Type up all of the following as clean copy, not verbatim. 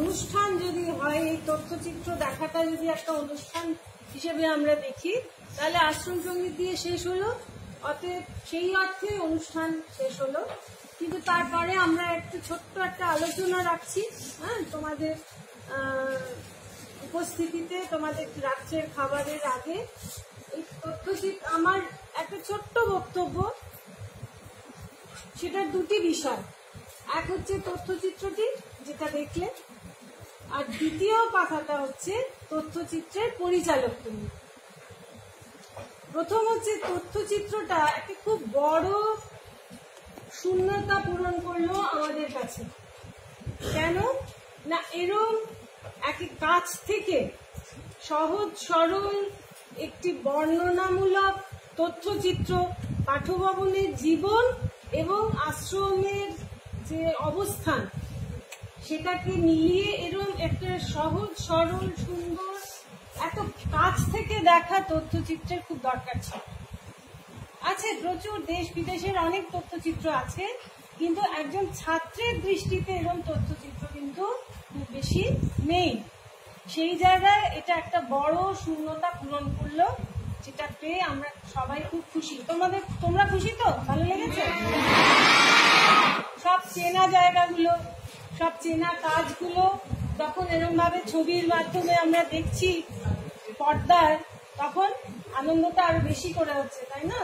অনুষ্ঠান যদি হয়, এই তথ্যচিত্র দেখাটা যদি একটা অনুষ্ঠান হিসেবে আমরা দেখি, তাহলে আশ্রম সঙ্গীত দিয়ে শেষ হলো, অতএব সেই অর্থে অনুষ্ঠান শেষ হলো। কিন্তু তারপরে আমরা একটু ছোট্ট একটা আলোচনা রাখছি, হ্যাঁ, তোমাদের উপস্থিতিতে, তোমাদের রাত্রের খাবারের আগে। এই তথ্যচিত্র আমার একটা ছোট্ট বক্তব্য, সেটার দুটি বিষয়। এক হচ্ছে তথ্যচিত্রটি যেটা দেখলে, আর দ্বিতীয় কথাটা হচ্ছে তথ্যচিত্রের পরিচালককে নিয়ে। প্রথম হচ্ছে তথ্যচিত্রটা একটা খুব বড় শূন্যতা পূরণ করলো আমাদের কাছে। কেন না, এরম এক কাছ থেকে সহজ সরল একটি বর্ণনামূলক তথ্যচিত্র পাঠভবনের জীবন এবং আশ্রমের যে অবস্থান সেটাকে মিলিয়ে এরকম একটা সহজ সরল সুন্দর এত কাছ থেকে দেখা তথ্যচিত্রের খুব দরকার ছিল। আছে প্রচুর দেশ বিদেশের অনেক তথ্যচিত্র আছে, কিন্তু একজন ছাত্রের দৃষ্টিতে এরকম তথ্যচিত্র কিন্তু খুব বেশি নেই। সেই জায়গায় এটা একটা বড় শূন্যতা পূরণ করলো, যেটা পেয়ে আমরা সবাই খুব খুশি। তোমরা খুশি তো? ভালো লেগেছে? সব চেনা জায়গাগুলো, সব চেনা কাজগুলো যখন এরকম ভাবে ছবির মাধ্যমে আমরা দেখছি পর্দায়, তখন আনন্দটা আরো বেশি করে হচ্ছে, তাই না?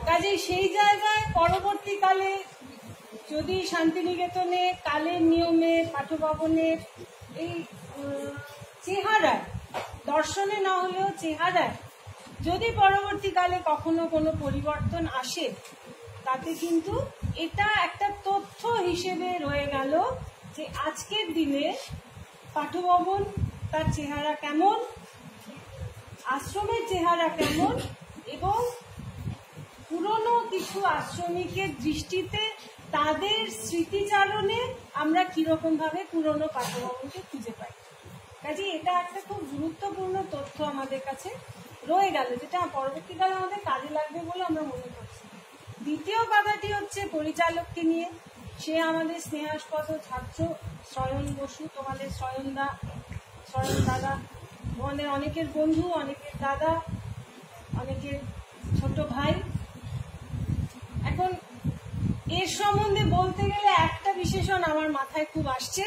কাজেই সেই জায়গায় পরবর্তীকালে যদি শান্তিনিকেতনে কালের নিয়মে পাঠভবনের এই চেহারা, দর্শনে না হলেও চেহারায় যদি পরবর্তীকালে কখনো কোনো পরিবর্তন আসে, তাতে কিন্তু এটা একটা তথ্য হিসেবে রয়ে গেল যে আজকের দিনে পাঠভবন তার চেহারা কেমন, আশ্রমের চেহারা কেমন, এবং পুরনো কিছু আশ্রমিকের দৃষ্টিতে তাদের স্মৃতিচারণে আমরা কিরকম ভাবে পুরনো পাঠভবনকে খুঁজে পাই। কাজে এটা একটা খুব গুরুত্বপূর্ণ তথ্য আমাদের কাছে রয়ে গেল, যেটা পরবর্তীকালে আমাদের কাজে লাগবে বলে আমরা মনে করছি। দ্বিতীয় কথাটি হচ্ছে পরিচালককে নিয়ে। সে আমাদের স্নেহাস্পদ ছাত্র শয়ন বসু, তোমাদের শয়ন দাদা, আমাদের অনেকের বন্ধু, অনেকের দাদা, অনেকের ছোট ভাই। এখন এর সম্বন্ধে বলতে গেলে একটা বিশেষণ আমার মাথায় খুব আসছে,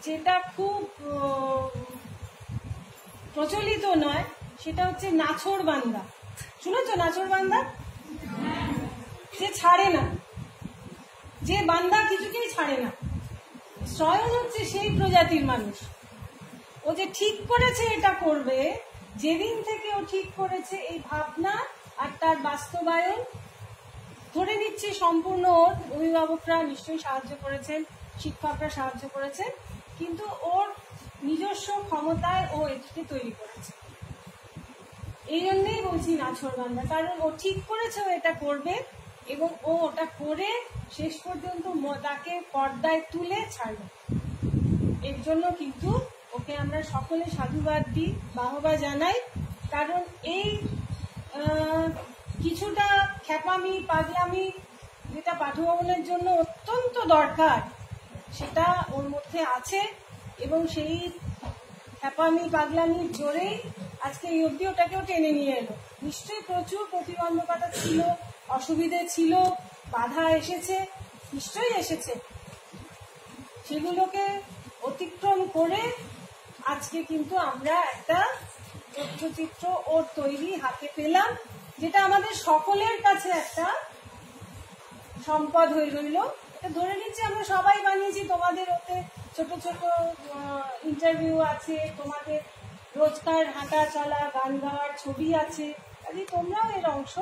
যেটা খুব প্রচলিত নয়, সেটা হচ্ছে নাছোড়বান্দা। শুনেছ নাছোড়বান্দা? যে ছাড়ে না, যে বান্দা কিছুকেই ছাড়ে না। স্বয়ং হচ্ছে সেই প্রজাতির মানুষ। ও যে ঠিক করেছে এটা করবে, যেদিন থেকে ও ঠিক করেছে এই ভাবনা আর তার বাস্তবায়ন, ধরে নিচ্ছি সম্পূর্ণ ওর অভিভাবকরা নিশ্চয়ই সাহায্য করেছেন, শিক্ষকরা সাহায্য করেছেন, কিন্তু ওর নিজস্ব ক্ষমতায় ও এটিকে তৈরি করেছে। এই জন্যই বলছি নাছোড়বান্দা, কারণ ও ঠিক করেছে ও এটা করবে, এবং ও ওটা করে শেষ পর্যন্ত তাকে পর্দায় তুলে ছাড়বে। এর জন্য কিন্তু ওকে আমরা সকলে সাধুবাদ দিই, বাহবা জানাই। কারণ এই কিছুটা খ্যাপামি পাগলামি যেটা পাঠভবনের জন্য অত্যন্ত দরকার, সেটা ওর মধ্যে আছে, এবং সেই খ্যাপামি পাগলামির জোরেই আজকে এই অবধি ওটাকেও টেনে নিয়ে এলো। নিশ্চয়ই প্রচুর প্রতিবন্ধকতা ছিল, অসুবিধে ছিল, বাধা এসেছে, নিশ্চয়ই এসেছে। সেগুলোকে অতিক্রম করে আজকে কিন্তু আমরা একটা তথ্যচিত্র ওর তৈরি হাতে পেলাম, যেটা আমাদের সকলের কাছে একটা সম্পদ হয়ে রইল। এটা ধরে নিচ্ছি আমরা সবাই বানিয়েছি, তোমাদের ওতে ছোট ছোট ইন্টারভিউ আছে, তোমাদের রোজকার হাঁটা চলা, গান গাওয়ার ছবি আছে, কাজে তোমরাও এর অংশ।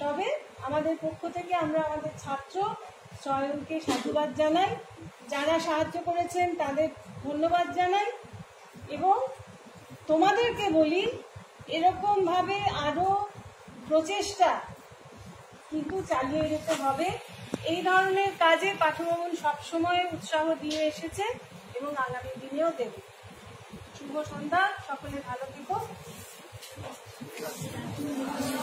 তবে আমাদের পক্ষ থেকে আমরা আমাদের ছাত্র স্বয়ংকে সাধুবাদ জানাই, যারা সাহায্য করেছেন তাদের ধন্যবাদ জানাই, এবং তোমাদেরকে বলি এরকম ভাবে আরো প্রচেষ্টা কিন্তু চালিয়ে যেতে হবে। এই ধরনের কাজে পাঠভবন সবসময় উৎসাহ দিয়ে এসেছে এবং আগামী দিনেও দেবে। শুভ সন্ধ্যা, সকলে ভালো থেকো।